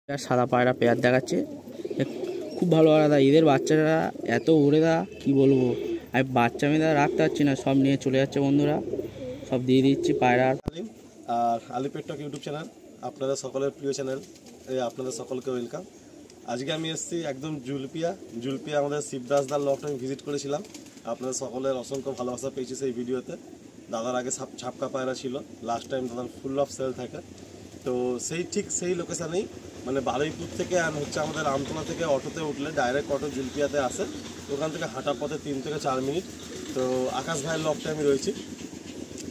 আর সাদা পায়রা পেয়ার দেখাচ্ছে, খুব ভালো আলাদা। এদের বাচ্চারা এত ওরে দা কী বলবো, আমি বাচ্চা মেয়েরা রাখতে পারছি না, সব নিয়ে চলে যাচ্ছে বন্ধুরা, সব দিয়ে দিচ্ছি পায়রা। আর আলিপেট টক ইউটিউব চ্যানেল আপনাদের সকলের প্রিয় চ্যানেল, আপনাদের সকলকে ওয়েলকাম। আজকে আমি এসেছি একদম জুলপিয়া আমাদের শিবদাসদার লফট আমি ভিজিট করেছিলাম। আপনাদের সকলের অসংখ্য ভালোবাসা পেয়েছি সেই ভিডিওতে। দাদার আগে ছাপকা পায়রা ছিল, লাস্ট টাইম দাদার ফুল অফ সেল থাকে। তো সেই লোকেশানেই মানে বারুইপুর থেকে আর হচ্ছে আমাদের আমতলা থেকে অটোতে উঠলে ডাইরেক্ট অটো জুলপিয়াতে আসে, ওখান থেকে হাঁটা পথে 3 থেকে 4 মিনিট। তো আকাশ ভাইয়ের লফটে আমি রয়েছি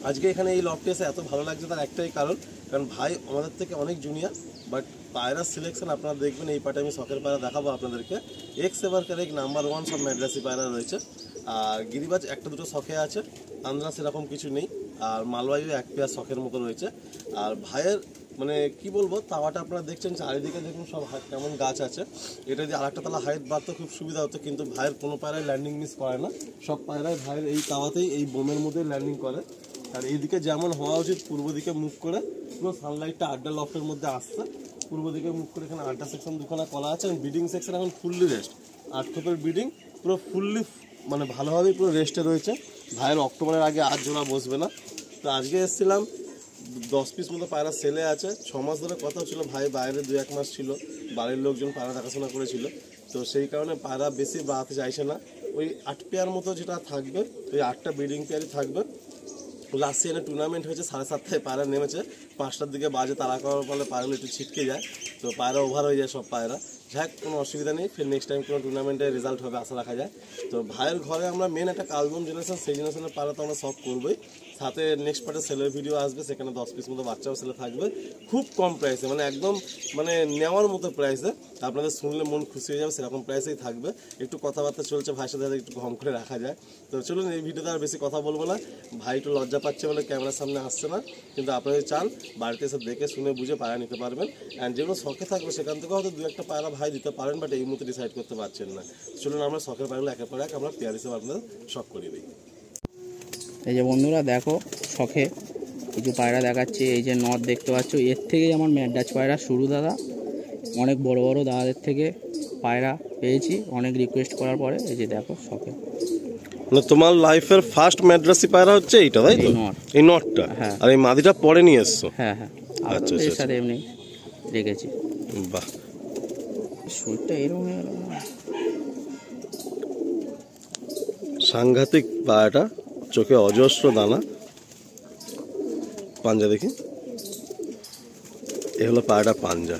আজকে। এখানে এই লফটে এসে এত ভালো লাগছে তার একটাই কারণ ভাই আমাদের থেকে অনেক জুনিয়র, বাট পায়রা সিলেকশন আপনারা দেখবেন। এই পাটে আমি শখের পায়রা দেখাবো আপনাদেরকে। এক্স এভারকার এক নাম্বার 1 সব ম্যাড্রাসি পায়রা রয়েছে। আর গিরিবাজ একটা দুটো শখে আছে, আন্দ্রা সেরকম কিছু নেই। আর মালবাইও এক পেয়ার শখের মতো রয়েছে। আর ভাইয়ের মানে কি বলবো, তাওয়াটা আপনারা দেখছেন চারিদিকে, দেখুন সব কেমন গাছ আছে। এটা দিয়ে আরেকটা তালা হাইট বাড়তে খুব সুবিধা হতো, কিন্তু ভাইয়ের কোনো পায়রায় ল্যান্ডিং মিস করে না। সব পায়রায় ভাইয়ের এই তাওয়াতেই, এই বোমের মধ্যে ল্যান্ডিং করে। আর এইদিকে যেমন হওয়া উচিত পূর্ব দিকে মুখ করে, পুরো সানলাইটটা আড্ডা লফটের মধ্যে আসছে। পূর্ব দিকে মুখ করে এখানে আড্ডা সেকশন দুখানা কলা আছে। ব্রিডিং সেকশন এখন ফুললি রেস্ট, 8 থোপের ব্রিডিং পুরো ফুললি মানে ভালোভাবেই পুরো রেস্টে রয়েছে। ভাইয়ের অক্টোবরের আগে আর জোড়া বসবে না। তো আজকে এসেছিলাম 10 পিস মতো পায়রা সেলে আছে। 6 মাস ধরে কথা ছিল, ভাই বাইরে 2-1 মাস ছিল, বাড়ির লোকজন পায়রা দেখাশোনা করেছিল। তো সেই কারণে পায়রা বেশি বাড়াতে চাইছে না। ওই 8 পেয়ার মতো যেটা থাকবে, ওই 8টা ব্রিডিং পেয়ারই থাকবে। লাস্ট সিজনে টুর্নামেন্ট হয়েছে, 7:30টায় পায়রা নেমেছে, 5টার দিকে বাজে তাড়া করার ফলে পায়রাগুলো একটু ছিটকে যায়। তো পায়রা ওভার হয়ে যায় সব পায়রা। যাক, কোনো অসুবিধা নেই, ফের নেক্সট টাইম কোনো টুর্নামেন্টের রেজাল্ট হবে আশা রাখা যায়। তো ভাইয়ের ঘরে আমরা মেন একটা কালবম জেনারেশন, সেই জেনারেশনের পায়রা তো আমরা সব করবোই। সাথে নেক্সট পার্টে সেলের ভিডিও আসবে, সেখানে 10 পিস মতো বাচ্চাও সেলে থাকবে, খুব কম প্রাইসে, মানে একদম মানে নেওয়ার মতো প্রাইসে। আপনাদের শুনলে মন খুশি হয়ে যাবে, সেরকম প্রাইসেই থাকবে। একটু কথাবার্তা চলছে ভাইয়ের সাথে, একটু কম করে রাখা যায়। তো চলুন, এই ভিডিওতে আর বেশি কথা বলবো না। ভাই একটু লজ্জা পাচ্ছে বলে ক্যামেরার সামনে আসছে না, কিন্তু আপনারা যদি চান বাড়িতে এসে দেখে শুনে বুঝে পায়রা নিতে পারবেন। অ্যান্ড যেগুলো শখে থাকবে সেখান থেকে হয়তো 2-1টা পায়রা ভাই দিতে পারেন, বাট এই মুহূর্তে ডিসাইড করতে পারছেন না। চলুন আমরা শখের পায়রাগুলো একের পর এক আমরা পেয়ার হিসেবে আপনাদের শখ করিয়ে দিই। এই যে বন্ধুরা দেখো, শখে কিছু পায়রা দেখাচ্ছে। এই যে নথ দেখতে পাচ্ছ, এর থেকেই আমার ম্যাড্রাস পায়রা শুরু দাদা। অনেক বড় বড় দাদাদের থেকে পায়রা পেয়েছি অনেক রিকোয়েস্ট করার পরে। এই যে দেখো শখে, মানে তোমার লাইফের ফার্স্ট ম্যাড্রাসি পায়রা হচ্ছে এইটা, তাই তো? এই নটটা। হ্যাঁ। আর এই মাদিটা পরে নিয়ে এসছো? হ্যাঁ হ্যাঁ, আচ্ছা এর সাথে এমনি রেখেছি। বাহ, শরীরটা এরকম হয়ে গেল না, সাংঘাতিক পায়রাটা, চোখে অজস্র দানা। পাঞ্জা দেখি, এ হলো পায়রাটা পাঞ্জা,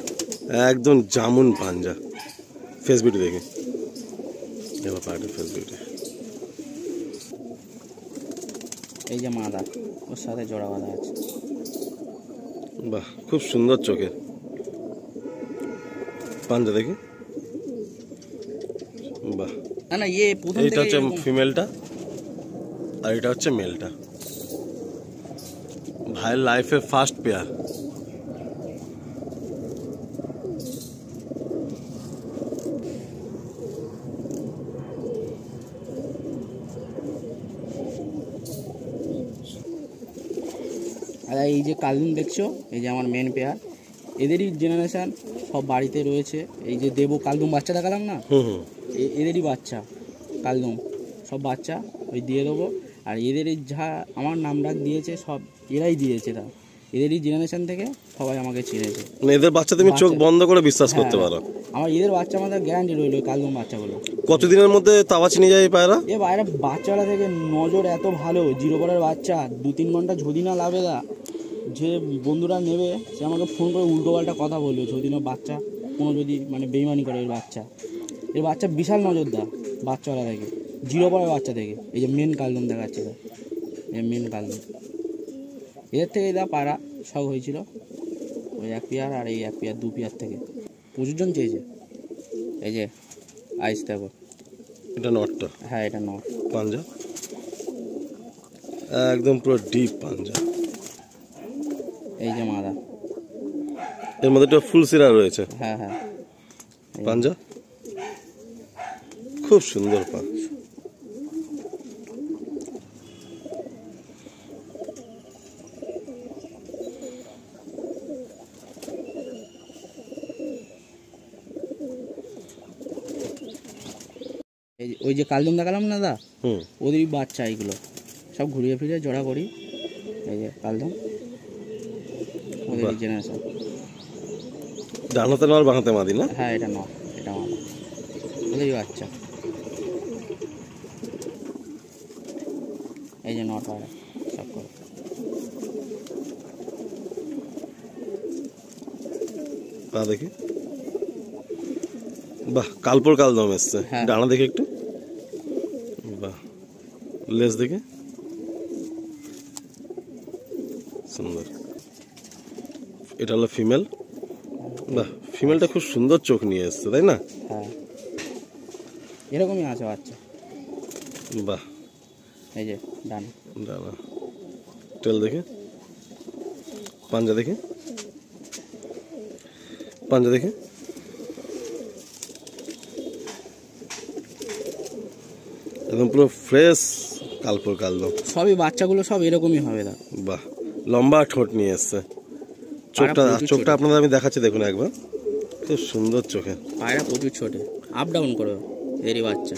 একদম জামুন পাঞ্জা। ফেস বিউটি দেখি, এ হলো পায়রাটা ফেস বিউটি। এই যে মাদা, ওর সাথে জোড়া বাঁধা আছে। বাহ, খুব সুন্দর চোখে। পাঞ্জা দেখি, বাহ। না না, এইটা হচ্ছে ফিমেলটা আর এটা হচ্ছে মেলটা। ভাইয়ের লাইফে ফার্স্ট পেয়ার। আর এই যে কালদুম দেখছো, এই যে আমার মেন পেয়ার, এদেরই জেনারেশান সব বাড়িতে রয়েছে। এই যে দেবো কালদুম বাচ্চা দেখালাম না, এদেরই বাচ্চা কালদুম, সব বাচ্চা ওই দিয়ে দেবো। আর এদের যা আমার নাম ডাক দিয়েছে সব এরাই দিয়েছে, তা এদেরই জেনারেশান থেকে সবাই আমাকে চিনেছে। মানে এদের বাচ্চা তুমি চোখ বন্ধ করে বিশ্বাস করতে পারো? আমার এদের বাচ্চা আমাদের গ্যারান্টি রইলো কালদুম বাচ্চাগুলো। কতদিনের মধ্যে তাওয়া চিনে যায় এই পায়রা? এ বাইরে বাচ্চারা থেকে নজর এত ভালো, 0 পরের বাচ্চা 2-3 ঘন্টা যদি না লাভে দা, যে বন্ধুরা নেবে সে আমাকে ফোন করে উল্টোপাল্টা কথা বলবে যদি না বাচ্চা কোনো যদি মানে বেইমানি করে। এর বাচ্চা বিশাল নজর দা বাচ্চারা থেকে, 0 পরের বাচ্চা থেকে। এই যে মেন কালদম দেখাচ্ছে, এই মেন কালদম। এদের থেকে এরা পায়রা সব হয়েছিল, ওই 1 পেয়ার আর এই 1 পেয়ার 2 পেয়ার থেকে প্রচুর জন চেয়েছে। এই যে আইস দেখো, এটা নটটা? হ্যাঁ এটা নট। পাঞ্জা একদম পুরো ডিপ পাঞ্জা। এই যে মাদা, এর মধ্যে একটা ফুল সিরা রয়েছে। হ্যাঁ হ্যাঁ, পাঞ্জা খুব সুন্দর পা। এই ওই যে কালদম দেখালাম না দা, হুম, ওদেরই বাচ্চা এইগুলো সব ঘুরিয়ে ফিরিয়ে জোড়া করি। এই যে কালদম, ওদেরই জেনারেশন। ডান হাতে নর বাঁ হাতে মাদি না? হ্যাঁ এটা নয়, এটা আমার ওদেরই বাচ্চা। এই যে নর পায়রা সব করে। পা দেখি, বাহ কালপুর কালদম এসছে। হ্যাঁ। ডানা দেখি একটু, বাহ লেজ দেখে সুন্দর। এটা হলো ফিমেল। বাহ ফিমেলটা খুব সুন্দর চোখ নিয়ে এসছে তাই না? হ্যাঁ এরকমই আছে বাচ্চা। বাহ এই যে ডানা, ডানা, টেল দেখে, পাঞ্জা দেখে, পাঞ্জা দেখে, একদম পুরো ফ্রেশ কালপুর কালদম। সবই বাচ্চাগুলো সব এরকমই হবে দা। বাহ লম্বা ঠোঁট নিয়ে এসছে। চোখটা, প্রচুর চোখটা ছোট। আপনাদের আমি দেখাচ্ছি দেখুন একবার, খুব সুন্দর চোখে। পায়রা প্রচুর ছোটে, আপ ডাউন করে এরই বাচ্চা।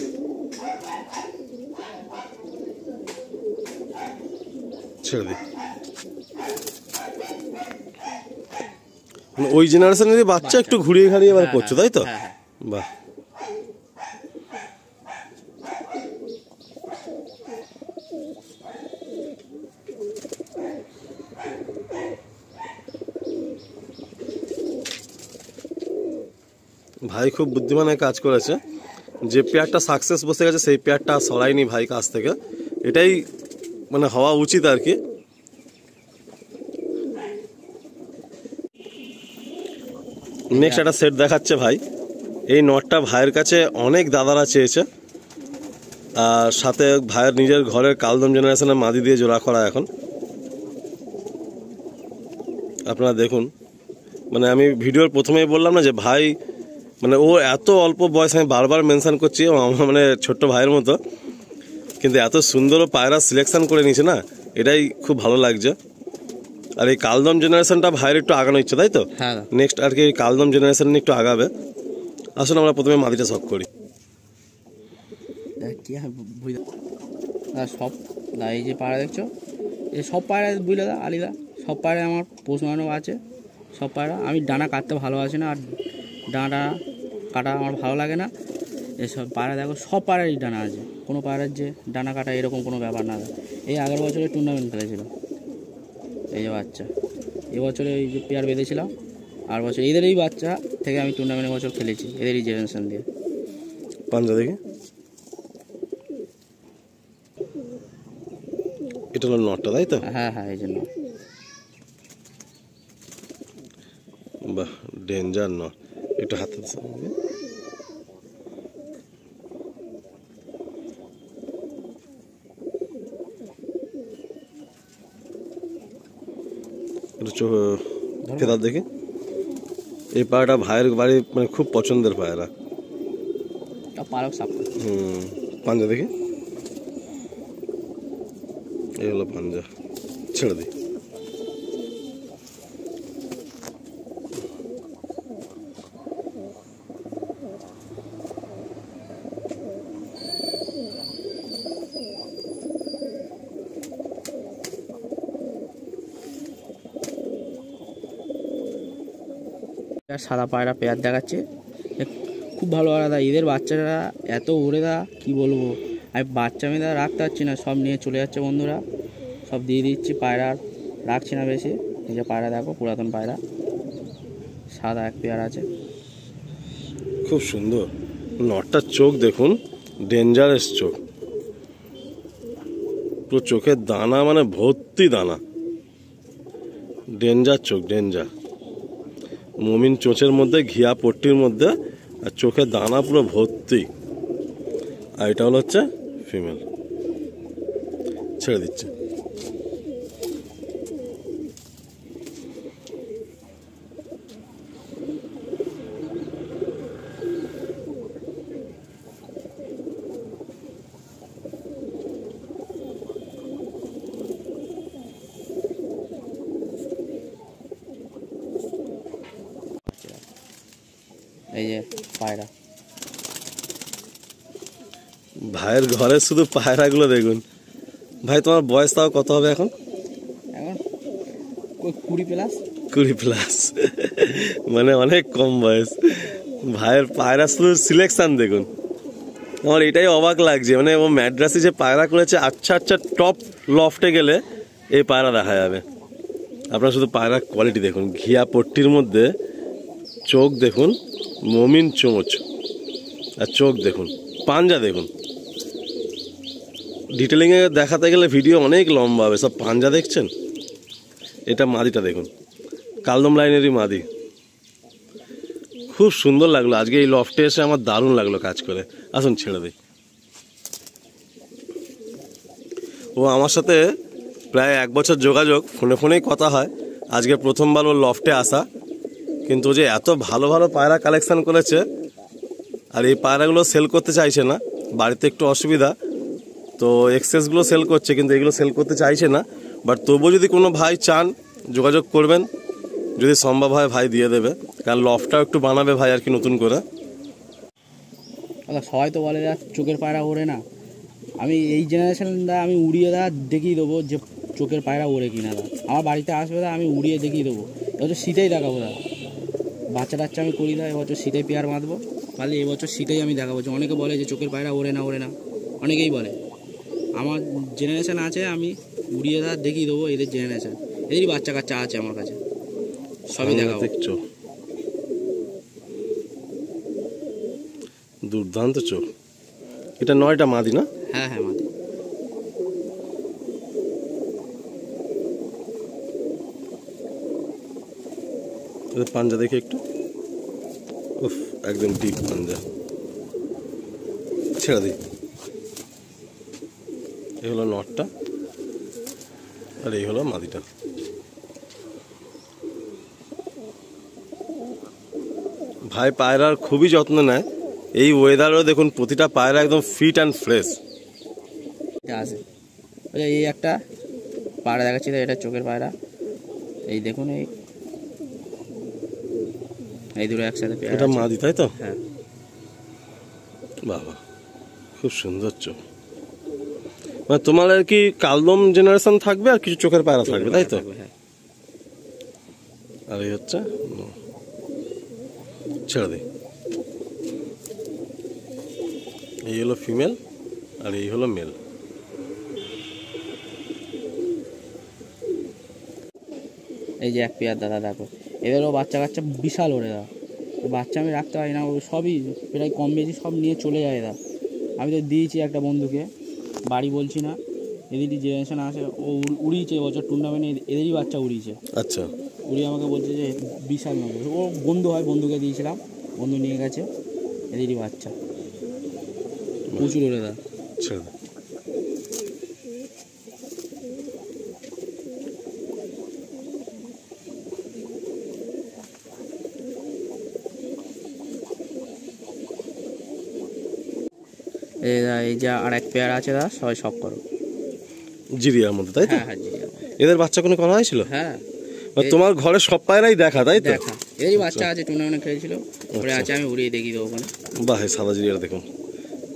ছেড়ে দিই। মানে ওই জেনারেশনেরই বাচ্চা একটু ঘুরিয়ে ঘাড়িয়ে এবার করছো তাই তো? হ্যাঁ হ্যাঁ। বাহ ভাই খুব বুদ্ধিমানে কাজ করেছে, যে পেয়ারটা সাকসেস বসে গেছে সেই পেয়ারটা সরাইনি ভাই কাছ থেকে, এটাই মানে হওয়া উচিত আর কি। নেক্সট একটা সেট দেখাচ্ছে ভাই। এই নটটা ভাইয়ের কাছে অনেক দাদারা চেয়েছে, আর সাথে ভাইয়ের নিজের ঘরের কালদম জেনারেশনের মাদি দিয়ে জোড়া করা। এখন আপনারা দেখুন, মানে আমি ভিডিওর প্রথমেই বললাম না যে ভাই মানে ও এত অল্প বয়স, আমি বারবার মেনশন করছি ও আমার মানে ছোট্ট ভাইয়ের মতো, কিন্তু এত সুন্দর পায়রা সিলেকশন করে নিয়েছে না, এটাই খুব ভালো লাগছে। আর এই কালদম জেনারেশনটা ভাইয়ের একটু আগানো ইচ্ছে তাই তো? হ্যাঁ নেক্সট আর কি কালদম জেনারেশন নিয়ে একটু আগাবে। আসুন আমরা প্রথমে মাদিটা শখ করি। কি বুঝলা সব দা, এই যে পায়রা দেখছো, এই সব পায়রা বুঝলে দা, আলিদা সব পায়রা আমার পোষ মানানো আছে। সব পায়রা আমি ডানা কাটতে ভালোবাসি না, আর ডানা কাটা আমার ভালো লাগে না। এসব পায়রা দেখো সব পায়রারই ডানা আছে, কোনো পায়রার যে ডানা কাটা এরকম কোনো ব্যাপার না। এই আগের বছরে টুর্নামেন্ট খেলেছিল এই যে বাচ্চা, এবছরে এই যে পেয়ার বেঁধেছিলাম, আর বছর এদেরই বাচ্চা থেকে আমি টুর্নামেন্টের বছর খেলেছি এদেরই জেনারেশন দিয়ে। পাঞ্জা দেখি, এটা হলো নটটা তাই তো? হ্যাঁ হ্যাঁ এই জন্য। বাহ ডেঞ্জার নট, একটু হাতে ফেদার দেখি। এই পায়রাটা ভাইয়ের বাড়ি মানে খুব পছন্দের পায়রা। পালক সাপ। পাঞ্জা দেখি, এই হলো পাঞ্জা, ছেড়ে দিই। সাদা পায়রা পেয়ার দেখাচ্ছে, খুব ভালো আলাদা। এদের বাচ্চারা এত ওরে দা কী বলবো, আমি বাচ্চা মেয়েরা রাখতে পারছি না, সব নিয়ে চলে যাচ্ছে বন্ধুরা, সব দিয়ে দিচ্ছি। পায়রা রাখছি না বেশি। এই যে পায়রা দেখো, পুরাতন পায়রা, সাদা এক পেয়ার আছে, খুব সুন্দর। নটটার চোখ দেখুন, ডেঞ্জারাস চোখ, পুরো চোখের দানা মানে ভর্তি দানা, ডেঞ্জার চোখ, ডেঞ্জার। মমিন চোঁচের মধ্যে ঘিয়া পট্টির মধ্যে, আর চোখের দানা পুরো ভর্তি। আর এটা হলো হচ্ছে ফিমেল, ছেড়ে দিচ্ছে। এই যে পায়রা ভাইয়ের ঘরে শুধু পায়রাগুলো দেখুন। ভাই তোমার বয়স তাও কত হবে এখন? এখন 20+। 20+। মানে অনেক কম বয়স। ভাইয়ের পায়রা শুধু সিলেকশন দেখুন, আমার এটাই অবাক লাগছে। মানে ও ম্যাড্রাসে যে পায়রা করেছে, আচ্ছা আচ্ছা টপ লফটে গেলে এই পায়রা দেখা যাবে। আপনারা শুধু পায়রার কোয়ালিটি দেখুন, ঘিয়া পট্টির মধ্যে চোখ দেখুন, মমিন চোঁচ, আর চোখ দেখুন, পাঞ্জা দেখুন। ডিটেলিংয়ে দেখাতে গেলে ভিডিও অনেক লম্বা হবে, সব পাঞ্জা দেখছেন। এটা মাদিটা দেখুন, কালদম লাইনেরই মাদি। খুব সুন্দর লাগলো আজকে এই লফটে এসে, আমার দারুণ লাগলো কাজ করে। আসুন ছেড়ে দিই। ও আমার সাথে প্রায় 1 বছর যোগাযোগ, ফোনে ফোনেই কথা হয়। আজকে প্রথমবার ওর লফটে আসা, কিন্তু ও যে এত ভালো ভালো পায়রা কালেকশন করেছে, আর এই পায়রাগুলো সেল করতে চাইছে না, বাড়িতে একটু অসুবিধা, তো এক্সেসগুলো সেল করছে, কিন্তু এগুলো সেল করতে চাইছে না। বাট তবুও যদি কোনো ভাই চান যোগাযোগ করবেন, যদি সম্ভব হয় ভাই দিয়ে দেবে, কারণ লফটাও একটু বানাবে ভাই আর কি নতুন করে। সবাই তো বলে চোখের পায়রা ওড়ে না, আমি এই জেনারেশনটা আমি উড়িয়ে দেখিয়ে দেবো যে চোখের পায়রা ওড়ে কিনা। আমার বাড়িতে আসবে আমি উড়িয়ে দেখিয়ে দেবো। এবছর শীতেই দেখাবো বাচ্চা টাচ্চা আমি করি এবছর শীতেই পেয়ার বাঁধবো, তাহলে এবছর শীতেই আমি দেখাবো। যে অনেকে বলে যে চোখের পায়রা ওড়ে না, অনেকেই বলে। আমার জেনারেশান আছে, আমি উড়িয়ে দেখিয়ে দেবো। এদের জেনারেশান, এদেরই বাচ্চা কাচ্চা আছে আমার কাছে, সবই দেখাবো। দেখছো দুর্দান্ত চোখ। এটা 9টা মাদি না? হ্যাঁ হ্যাঁ মাদি। পাঞ্জা দেখে একটু, উফ একদম ডিপ পাঞ্জা। ছেড়ে দিই। এই হলো নটটা, আর এই হলো মাদিটা। ভাই পায়রার খুবই যত্ন নেয়। এই ওয়েদারও দেখুন প্রতিটা পায়রা একদম ফিট অ্যান্ড ফ্রেশ আছে। এই একটা পায়রা দেখাচ্ছি, এটা চোখের পায়রা। এই দেখুন, এই দুটো একসাথে। এটা মাদি তাই তো? হ্যাঁ। বাবা খুব সুন্দর চোখ। মানে তোমার আর কি কালদম জেনারেশন থাকবে, আর কিছু চোখের পায়রা থাকবে তাই তো? হ্যাঁ। আর এই হচ্ছে, ছেড়ে দিই। এই হলো ফিমেল, আর এই হলো মেল। এই যে এক পেয়ার দাদা দেখো, এদেরও বাচ্চা কাচ্চা বিশাল ওরে দাদা। বাচ্চা আমি রাখতে পারি না, সবই প্রায় কম বেশি সব নিয়ে চলে যায় দাদা। আমি তো দিয়েছি একটা বন্ধুকে, বাড়ি বলছি না, এদেরই জেনারেশন আসে। ও উড়িয়েছে এবছর টুর্নামেন্টে, এদেরই বাচ্চা উড়িয়েছে। আচ্ছা। উড়িয়ে আমাকে বলছে যে বিশাল নজর। ও বন্ধু হয়, বন্ধুকে দিয়েছিলাম, বন্ধু নিয়ে গেছে, এদেরই বাচ্চা প্রচুর ওরে দাদা। ছেড়ে দিই। এই যে আর এক পেয়ার আছে দাদা, সবাই সব করো জিরিয়ার মধ্যে তাই তো? হ্যাঁ হ্যাঁ জি। এদের বাচ্চা কোনো করা হয়েছিল? হ্যাঁ, তোমার ঘরে সব পায়রাই দেখা তাই তো? দেখা এদেরই বাচ্চা আছে, টুর্নামেন্টে খেলেছিল, ওরে আছে, আমি উড়িয়ে দেখিয়ে দেবো ওখানে। বাহ, সাদা জিরিয়ার দেখুন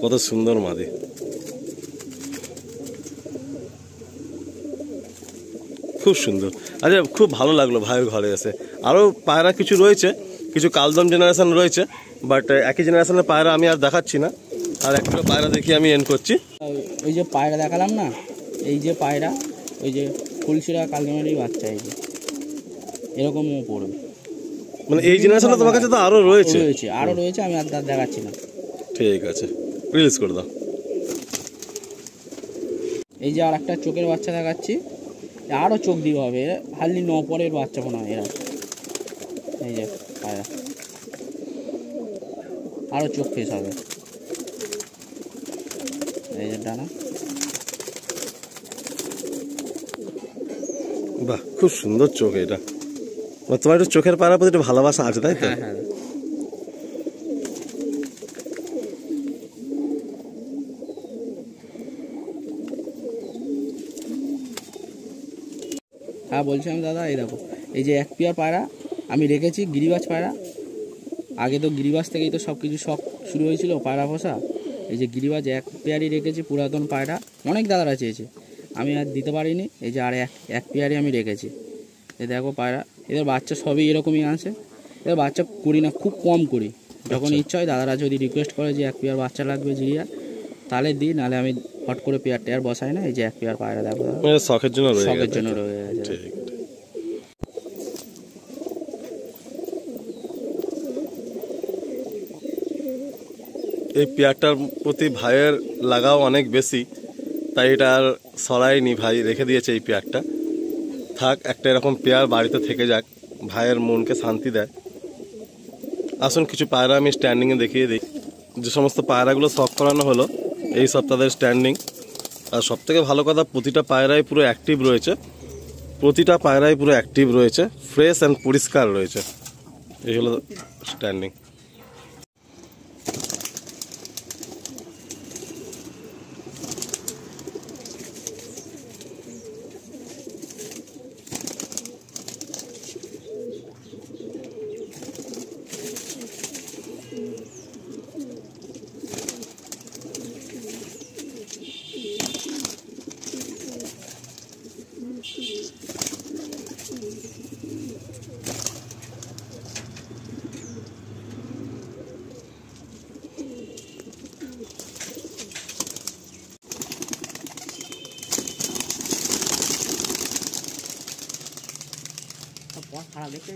কত সুন্দর মাদি। খুব সুন্দর। আচ্ছা, খুব ভালো লাগলো ভাইয়ের ঘরে এসে। আরও পায়রা কিছু রয়েছে, কিছু কালদম জেনারেশন রয়েছে, বাট একই জেনারেশনের পায়রা আমি আর দেখাচ্ছি না। আর একটা পায়রা দেখি আমি এন্ড করছি। ওই যে পায়রা দেখালাম না, এই যে পায়রা, ওই যে ফুলশিরা কালদমেরই বাচ্চা, এই যে এরকমও পড়বে। মানে এই জেনারেশনে তোমার কাছে তো আরও রয়েছে? আরও রয়েছে, আমি আর দেখাচ্ছি না। ঠিক আছে, রিলিজ করে দাও। এই যে আর একটা চোখের বাচ্চা দেখাচ্ছি, আরও চোখ দিতে হবে, হার্লি 9 পরের বাচ্চা মনে হয় এরা। এই যে পায়রা, আরও চোখ ফেস হবে। এই যে ডানা। বাহ, খুব সুন্দর চোখ এটা। তোমার একটু চোখের পায়রার প্রতি একটু ভালোবাসা আছে তাই তো? হ্যাঁ হ্যাঁ। হ্যাঁ বলছিলাম দাদা, এই দেখো, এই যে এক পেয়ার পায়রা আমি রেখেছি, গিরিবাজ পায়রা। আগে তো গিরিবাজ থেকেই তো সব কিছু শখ শুরু হয়েছিল পায়রা পোষা। এই যে গিরিবাজ এক পেয়ারই রেখেছি, পুরাতন পায়রা, অনেক দাদারা চেয়েছে, আমি আর দিতে পারিনি। এই যে আর এক পেয়ারই আমি রেখেছি। এই দেখো পায়রা, এদের বাচ্চা সবই এরকমই আছে। এদের বাচ্চা করি না, খুব কম করি। যখন ইচ্ছা হয় দাদারা যদি রিকোয়েস্ট করে যে এক পেয়ার বাচ্চা লাগবে জিরিয়া, তাহলে দিই, নাহলে আমি হট করে পেয়ার টেয়ার বসাই না। এই যে এক পেয়ার পায়রা দেখো, শখের জন্য শখের জন্য রয়ে গেছে। এই পেয়ারটার প্রতি ভাইয়ের লাগাও অনেক বেশি, তাই এটা আর সরাইনি, ভাই রেখে দিয়েছে এই পেয়ারটা। থাক, একটা এরকম পেয়ার বাড়িতে থেকে যাক, ভাইয়ের মনকে শান্তি দেয়। আসুন কিছু পায়রা আমি স্ট্যান্ডিংয়ে দেখিয়ে দিই। যে সমস্ত পায়রাগুলো শখ করানো হলো, এই সব তাদের স্ট্যান্ডিং। আর সবথেকে ভালো কথা, প্রতিটা পায়রাই পুরো অ্যাক্টিভ রয়েছে, ফ্রেশ অ্যান্ড পরিষ্কার রয়েছে। এই হলো স্ট্যান্ডিং। খারাপ দেখতে